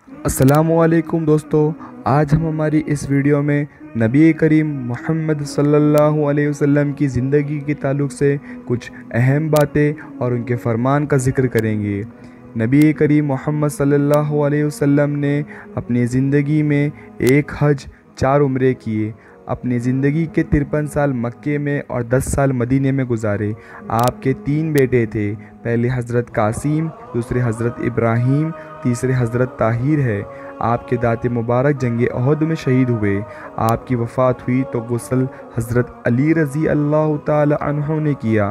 अस्सलामुअलैकुम दोस्तों, आज हम हमारी इस वीडियो में नबी करीम मोहम्मद सल्लल्लाहु अलैहि वसल्लम की ज़िंदगी के ताल्लुक़ से कुछ अहम बातें और उनके फरमान का ज़िक्र करेंगे। नबी करीम मोहम्मद सल्लल्लाहु अलैहि वसल्लम ने अपनी ज़िंदगी में एक हज, 4 उम्रे किए। अपनी ज़िंदगी के 53 साल मक्के में और 10 साल मदीने में गुजारे। आपके 3 बेटे थे, पहले हज़रत कासिम, दूसरे हज़रत इब्राहीम, तीसरे हज़रत ताहिर है। आपके दाते मुबारक जंग उहद में शहीद हुए। आपकी वफ़ात हुई तो गुस्ल हज़रत अली रज़ी अल्लाह ताला अन्हु ने किया।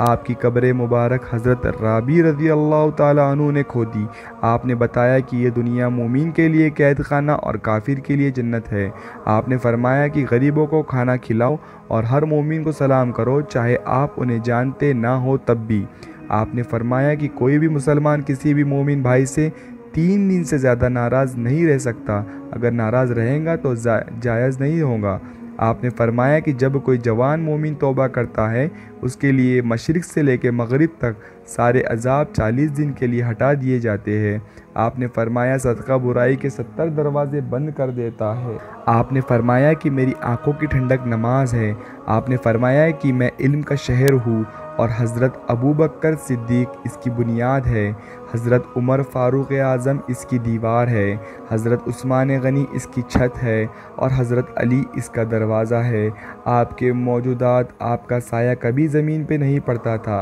आपकी कब्र मुबारक हज़रत राबी रज़ी अल्लाह ताला अन्हु ने खोदी। आपने बताया कि ये दुनिया मोमिन के लिए कैद खाना और काफिर के लिए जन्नत है। आपने फरमाया कि गरीबों को खाना खिलाओ और हर मोमिन को सलाम करो, चाहे आप उन्हें जानते ना हो तब भी। आपने फरमाया कि कोई भी मुसलमान किसी भी मोमिन भाई से 3 दिन से ज़्यादा नाराज़ नहीं रह सकता। अगर नाराज़ रहेगा तो जायज़ नहीं होगा। आपने फरमाया कि जब कोई जवान मोमिन तौबा करता है, उसके लिए मशरिक़ से लेकर मगरिब तक सारे अज़ाब 40 दिन के लिए हटा दिए जाते हैं। आपने फरमाया सदका बुराई के 70 दरवाज़े बंद कर देता है। आपने फरमाया कि मेरी आंखों की ठंडक नमाज है। आपने फरमाया कि मैं इल्म का शहर हूँ और हज़रत अबू बकर सिद्दीक़ इसकी बुनियाद है, हज़रत उमर फ़ारूक़ आज़म इसकी दीवार है, हज़रत उस्मान गनी इसकी छत है और हज़रत अली इसका दरवाज़ा है। आपके मौजूदात आपका साया कभी ज़मीन पे नहीं पड़ता था।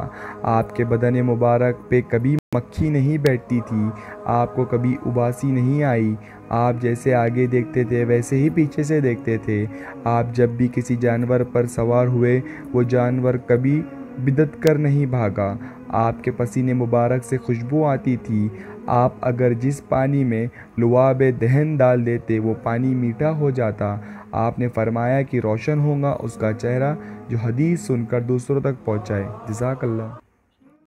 आपके बदन मुबारक पे कभी मक्खी नहीं बैठती थी। आपको कभी उबासी नहीं आई। आप जैसे आगे देखते थे वैसे ही पीछे से देखते थे। आप जब भी किसी जानवर पर सवार हुए, वो जानवर कभी बिदत कर नहीं भागा। आपके पसीने मुबारक से खुशबू आती थी। आप अगर जिस पानी में लुआब दहन डाल देते वो पानी मीठा हो जाता। आपने फरमाया कि रोशन होगा उसका चेहरा जो हदीस सुनकर दूसरों तक पहुँचाए। जज़ाकल्लाह।